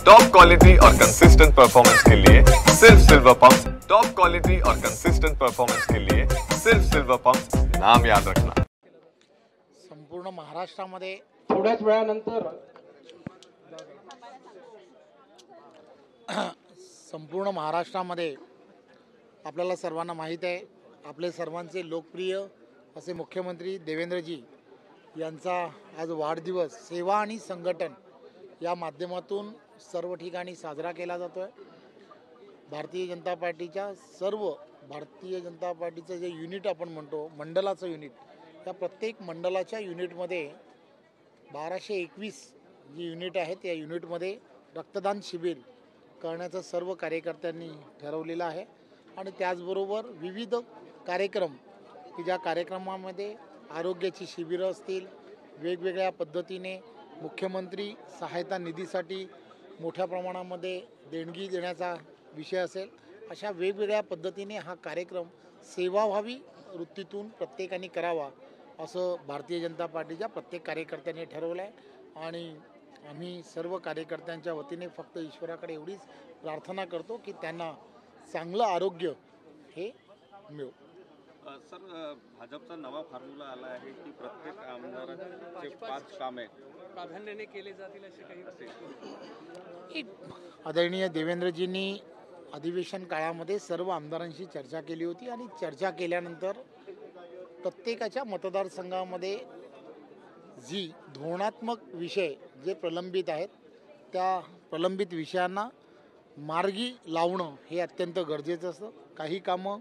Top quality और consistent performance के लिए सिर्फ सिल्वर पंप्स। टॉप क्वालिटी और कंसिस्टेंट परफॉर्मेंस के लिए सिर्फ सिल्वर पंप्स, नाम याद रखना। संपूर्ण महाराष्ट्रामध्ये थोड्याच वेळानंतर संपूर्ण महाराष्ट्रामध्ये आपल्याला सर्वांना माहीत आहे, आपले सर्वांचे लोकप्रिय असे मुख्यमंत्री देवेंद्रजी यांचा आज वाढदिवस सेवा आणि संघटन या माध्यमातून सर्व ठिकाणी साजरा केला जातो आहे। भारतीय जनता पार्टीचं जे युनिट आपण म्हणतो, मंडलाचं युनिट, त्या प्रत्येक मंडलाच्या युनिटमध्ये 1221 जी युनिट आहेत या युनिटमध्ये रक्तदान शिबिर करण्याचं सर्व कार्यकर्त्यांनी ठरवलेलं आहे। आणि त्याचबरोबर विविध कार्यक्रम की ज्या कार्यक्रमामध्ये आरोग्याची शिबिरं असतील, वेगवेगळ्या पद्धतीने मुख्यमंत्री सहायता निधीसाठी मोठ्या प्रमाणामध्ये देणगी देण्याचा विषय असेल, अशा वेगवेगळ्या पद्धतीने हा कार्यक्रम सेवाभावी वृत्तीतून प्रत्येकाने करावा असं भारतीय जनता पार्टीच्या प्रत्येक कार्यकर्त्यांनी ठरवलं आहे। आणि आम्ही सर्व कार्यकर्त्यांच्या वतीने फक्त ईश्वराकडे एवढीच प्रार्थना करतो की त्यांना चांगलं आरोग्य हे मिळो। सर, भाजपचा नवा फॉर्म्युला आला आहे की प्रत्येक आमदाराचे 5 कामे प्राधान्याने केले जातील असे काही असेल। आदरणीय देवेंद्रजींनी अधिवेशन काळामध्ये सर्व आमदारांशी चर्चा केली होती आणि चर्चा केल्यानंतर प्रत्येकाच्या मतदारसंघामध्ये जी धोरणात्मक विषय जे प्रलंबित आहेत त्या प्रलंबित विषयांना मार्गी लावणं हे अत्यंत गरजेचं असतं। काही कामं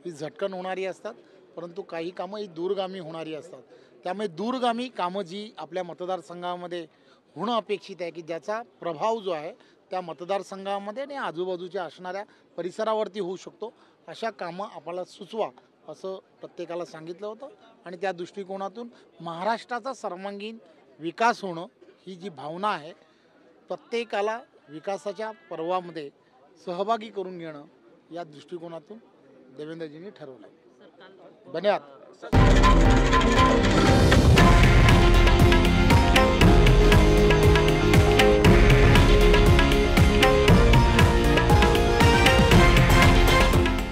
ही झटकन होणारी असतात, परंतु काही कामं ही दूरगामी होणारी असतात। त्यामुळे दूरगामी कामं जी आपल्या मतदारसंघामध्ये होणं अपेक्षित आहे की ज्याचा प्रभाव जो आहे त्या मतदारसंघामध्ये आणि आजूबाजूच्या असणाऱ्या परिसरावरती होऊ शकतो, अशा कामं आपल्याला सुचवा असं प्रत्येकाला सांगितलं होतं। आणि त्या दृष्टिकोनातून महाराष्ट्राचा सर्वांगीण विकास होणं ही जी भावना आहे, प्रत्येकाला विकासाच्या पर्वामध्ये सहभागी करून घेणं या दृष्टिकोनातून देवेंद्रजींनी ठरवलं आहे। धन्यवाद।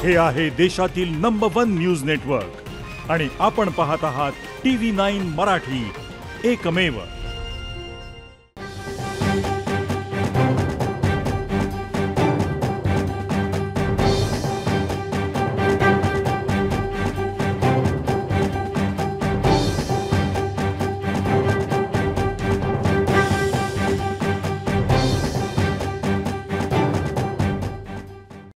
हे आहे देशातील नंबर 1 न्यूज नेटवर्क आणि आपण पाहत आहात TV9 मराठी, एकमेव।